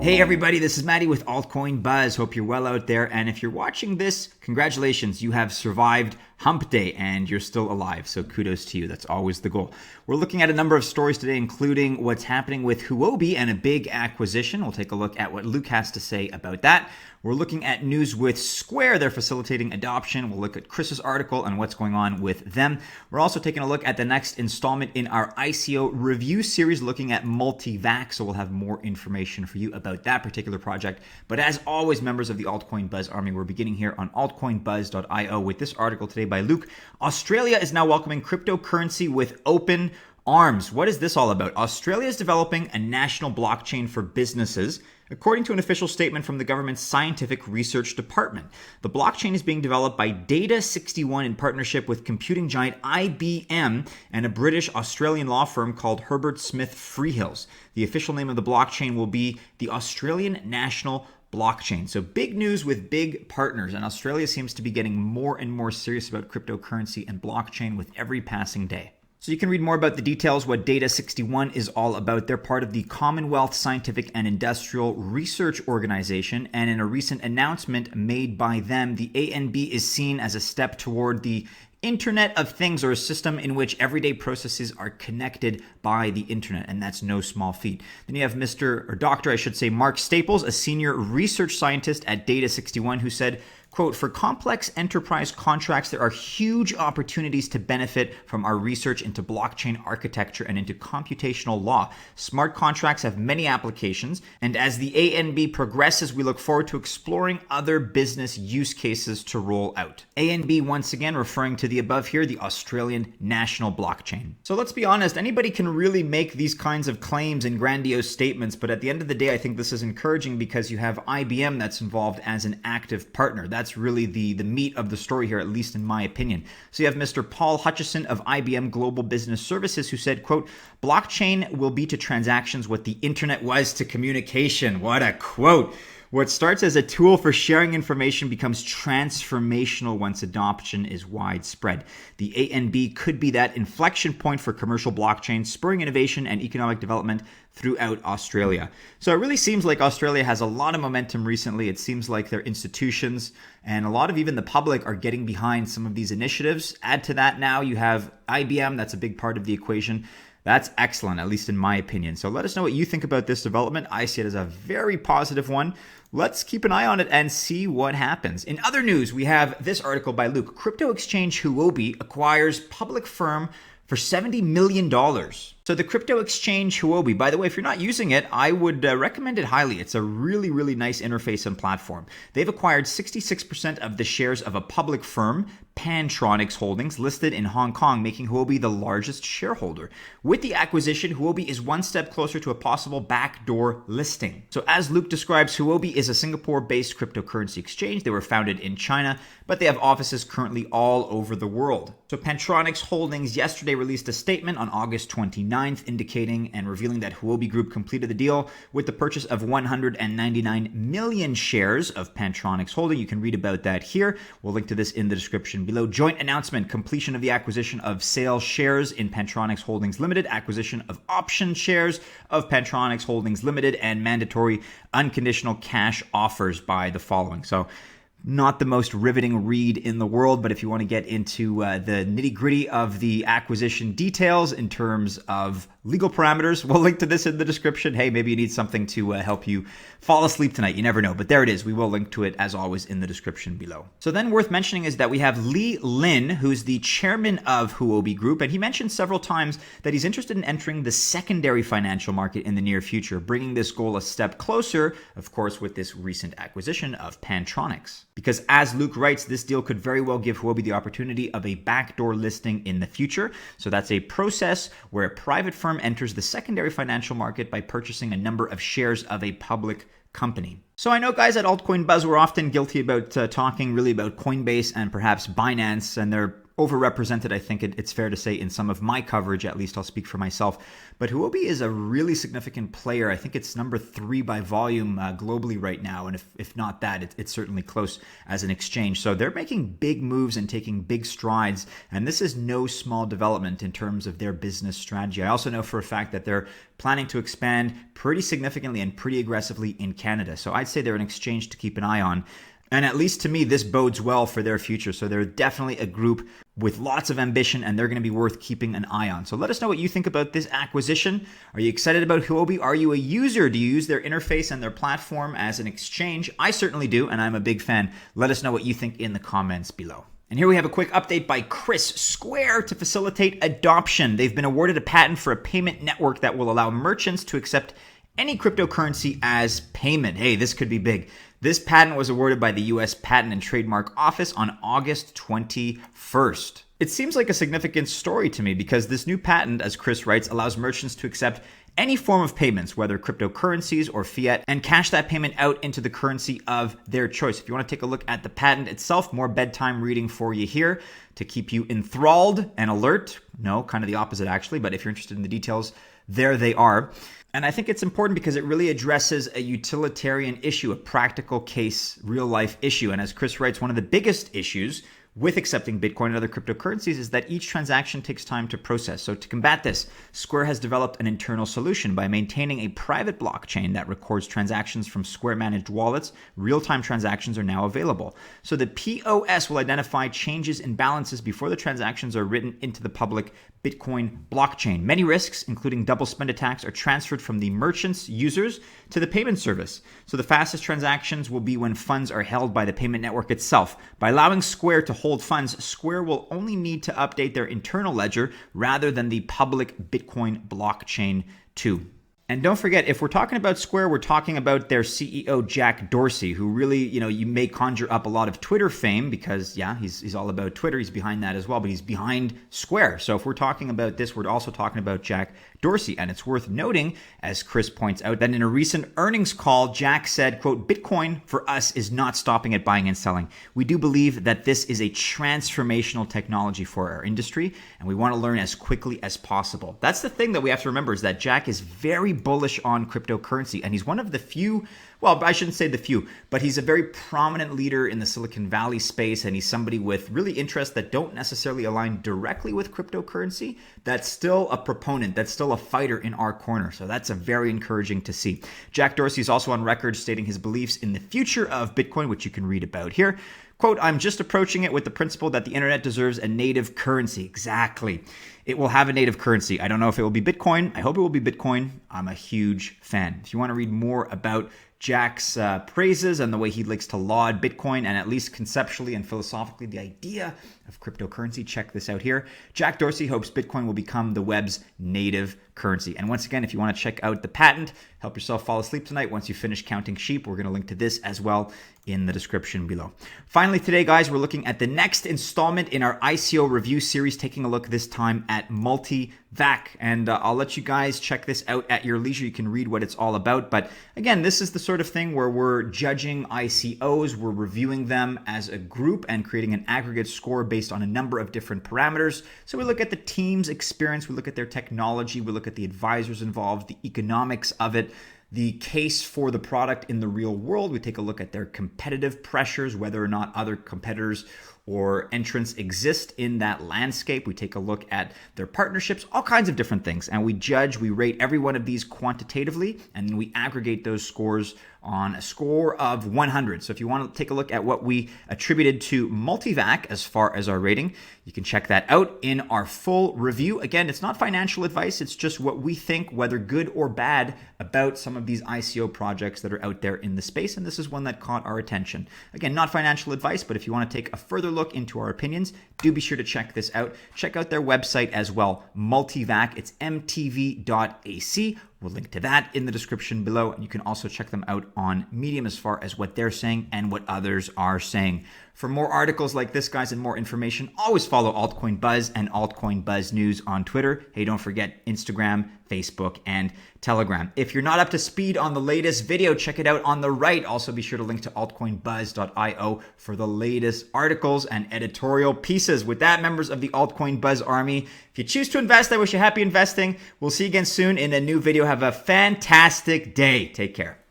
Hey everybody, this is Mattie with Altcoin Buzz. Hope you're well out there. And if you're watching this, congratulations, you have survived Hump Day and you're still alive. So kudos to you. That's always the goal. We're looking at a number of stories today, including what's happening with Huobi and a big acquisition. We'll take a look at what Luke has to say about that. We're looking at news with Square. They're facilitating adoption. We'll look at Chris's article and what's going on with them. We're also taking a look at the next installment in our ICO review series, looking at Multivac. So we'll have more information for you about that particular project. But as always, members of the Altcoin Buzz Army, we're beginning here on altcoinbuzz.io with this article today by Luke. Australia is now welcoming cryptocurrency with open arms. What is this all about? Australia is developing a national blockchain for businesses, according to an official statement from the government's Scientific Research Department. The blockchain is being developed by Data61 in partnership with computing giant IBM and a British-Australian law firm called Herbert Smith Freehills. The official name of the blockchain will be the Australian National Blockchain. So big news with big partners, and Australia seems to be getting more and more serious about cryptocurrency and blockchain with every passing day. So you can read more about the details, what Data61 is all about. They're part of the Commonwealth Scientific and Industrial Research Organization, and in a recent announcement made by them, the ANB is seen as a step toward the Internet of Things, or a system in which everyday processes are connected by the internet, and that's no small feat. Then you have Dr. Mark Staples, a senior research scientist at Data61, who said, quote, "For complex enterprise contracts, there are huge opportunities to benefit from our research into blockchain architecture and into computational law. Smart contracts have many applications, and as the ANB progresses, we look forward to exploring other business use cases to roll out." ANB, once again, referring to the above here, the Australian National Blockchain. So let's be honest, anybody can really make these kinds of claims and grandiose statements, but at the end of the day, I think this is encouraging because you have IBM that's involved as an active partner. That's really the meat of the story here, at least in my opinion. So you have Mr. Paul Hutchison of IBM Global Business Services, who said, quote, "Blockchain will be to transactions what the internet was to communication." What a quote. What starts as a tool for sharing information becomes transformational once adoption is widespread. The ANB could be that inflection point for commercial blockchain, spurring innovation and economic development throughout Australia. So it really seems like Australia has a lot of momentum recently. It seems like their institutions and a lot of even the public are getting behind some of these initiatives. Add to that now you have IBM, that's a big part of the equation. That's excellent, at least in my opinion. So let us know what you think about this development. I see it as a very positive one. Let's keep an eye on it and see what happens. In other news, we have this article by Luke. Crypto exchange Huobi acquires public firm for $70 million. So the crypto exchange Huobi, by the way, if you're not using it, I would recommend it highly. It's a really, really nice interface and platform. They've acquired 66% of the shares of a public firm, Pantronics Holdings, listed in Hong Kong, making Huobi the largest shareholder. With the acquisition, Huobi is one step closer to a possible backdoor listing. So as Luke describes, Huobi is a Singapore-based cryptocurrency exchange. They were founded in China, but they have offices currently all over the world. So Pantronics Holdings yesterday released a statement on August 29th, indicating and revealing that Huobi Group completed the deal with the purchase of 199 million shares of Pantronics Holding. You can read about that here. We'll link to this in the description below. Joint announcement, completion of the acquisition of sale shares in Pantronics Holdings Limited, acquisition of option shares of Pantronics Holdings Limited, and mandatory unconditional cash offers by the following. So not the most riveting read in the world, but if you want to get into the nitty-gritty of the acquisition details in terms of legal parameters, we'll link to this in the description. Hey, maybe you need something to help you fall asleep tonight. You never know, but there it is. We will link to it, as always, in the description below. So then worth mentioning is that we have Li Lin, who's the chairman of Huobi Group, and he mentioned several times that he's interested in entering the secondary financial market in the near future, bringing this goal a step closer, of course, with this recent acquisition of Pantronics. Because as Luke writes, this deal could very well give Huobi the opportunity of a backdoor listing in the future. So that's a process where a private firm enters the secondary financial market by purchasing a number of shares of a public company. So I know, guys, at Altcoin Buzz, we're often guilty about talking really about Coinbase and perhaps Binance and their overrepresented, I think it's fair to say, in some of my coverage. At least I'll speak for myself. But Huobi is a really significant player. I think it's number 3 by volume globally right now. And if not that, it's certainly close as an exchange. So they're making big moves and taking big strides. And this is no small development in terms of their business strategy. I also know for a fact that they're planning to expand pretty significantly and pretty aggressively in Canada. So I'd say they're an exchange to keep an eye on. And at least to me, this bodes well for their future. So they're definitely a group with lots of ambition, and they're going to be worth keeping an eye on. So let us know what you think about this acquisition. Are you excited about Huobi? Are you a user? Do you use their interface and their platform as an exchange? I certainly do, and I'm a big fan. Let us know what you think in the comments below. And here we have a quick update by Square to facilitate adoption. They've been awarded a patent for a payment network that will allow merchants to accept any cryptocurrency as payment. Hey, this could be big. This patent was awarded by the US Patent and Trademark Office on August 21st. It seems like a significant story to me because this new patent, as Chris writes, allows merchants to accept any form of payments, whether cryptocurrencies or fiat, and cash that payment out into the currency of their choice. If you want to take a look at the patent itself, more bedtime reading for you here to keep you enthralled and alert. No, kind of the opposite actually, but if you're interested in the details, there they are. And I think it's important because it really addresses a utilitarian issue, a practical case, real life issue. And as Chris writes, one of the biggest issues with accepting Bitcoin and other cryptocurrencies is that each transaction takes time to process. So to combat this, Square has developed an internal solution by maintaining a private blockchain that records transactions from Square managed wallets. Real-time transactions are now available. So the POS will identify changes in balances before the transactions are written into the public Bitcoin blockchain. Many risks, including double spend attacks, are transferred from the merchant's users to the payment service. So the fastest transactions will be when funds are held by the payment network itself. By allowing Square to hold funds, Square will only need to update their internal ledger rather than the public Bitcoin blockchain too. And don't forget, if we're talking about Square, we're talking about their CEO, Jack Dorsey, who really, you may conjure up a lot of Twitter fame because, yeah, he's all about Twitter. He's behind that as well, but he's behind Square. So if we're talking about this, we're also talking about Jack Dorsey. And it's worth noting, as Chris points out, that in a recent earnings call, Jack said, quote, "Bitcoin for us is not stopping at buying and selling. We do believe that this is a transformational technology for our industry, and we want to learn as quickly as possible." That's the thing that we have to remember, is that Jack is very bullish on cryptocurrency, and he's one of the few, well, I shouldn't say the few, but he's a very prominent leader in the Silicon Valley space, and he's somebody with really interests that don't necessarily align directly with cryptocurrency. That's still a proponent, that's still a fighter in our corner. So that's a very encouraging to see. Jack Dorsey is also on record stating his beliefs in the future of Bitcoin, which you can read about here. Quote, "I'm just approaching it with the principle that the internet deserves a native currency." Exactly. It will have a native currency. I don't know if it will be Bitcoin. I hope it will be Bitcoin. I'm a huge fan. If you want to read more about Jack's praises and the way he likes to laud Bitcoin, and at least conceptually and philosophically the idea of cryptocurrency, check this out here. Jack Dorsey hopes Bitcoin will become the web's native currency. And once again, if you want to check out the patent, help yourself fall asleep tonight once you finish counting sheep, we're going to link to this as well in the description below. Finally today, guys, we're looking at the next installment in our ICO review series, taking a look this time at MultiVac. And I'll let you guys check this out at your leisure. You can read what it's all about. But again, this is the sort of thing where we're judging ICOs, we're reviewing them as a group and creating an aggregate score based on a number of different parameters. So we look at the team's experience, we look at their technology, we look at the advisors involved, the economics of it, the case for the product in the real world. We take a look at their competitive pressures, whether or not other competitors or entrants exist in that landscape. We take a look at their partnerships, all kinds of different things. And we judge, we rate every one of these quantitatively, and then we aggregate those scores on a score of 100. So if you want to take a look at what we attributed to MultiVac as far as our rating, you can check that out in our full review. Again, it's not financial advice. It's just what we think, whether good or bad, about some of these ICO projects that are out there in the space. And this is one that caught our attention. Again, not financial advice, but if you want to take a further look into our opinions, do be sure to check this out. Check out their website as well, MultiVac. It's mtv.ac. We'll link to that in the description below. And you can also check them out on Medium as far as what they're saying and what others are saying. For more articles like this, guys, and more information, always follow Altcoin Buzz and Altcoin Buzz News on Twitter. Hey, don't forget Instagram, Facebook, and Telegram. If you're not up to speed on the latest video, check it out on the right. Also, be sure to link to altcoinbuzz.io for the latest articles and editorial pieces. With that, members of the Altcoin Buzz Army, if you choose to invest, I wish you happy investing. We'll see you again soon in a new video. Have a fantastic day. Take care.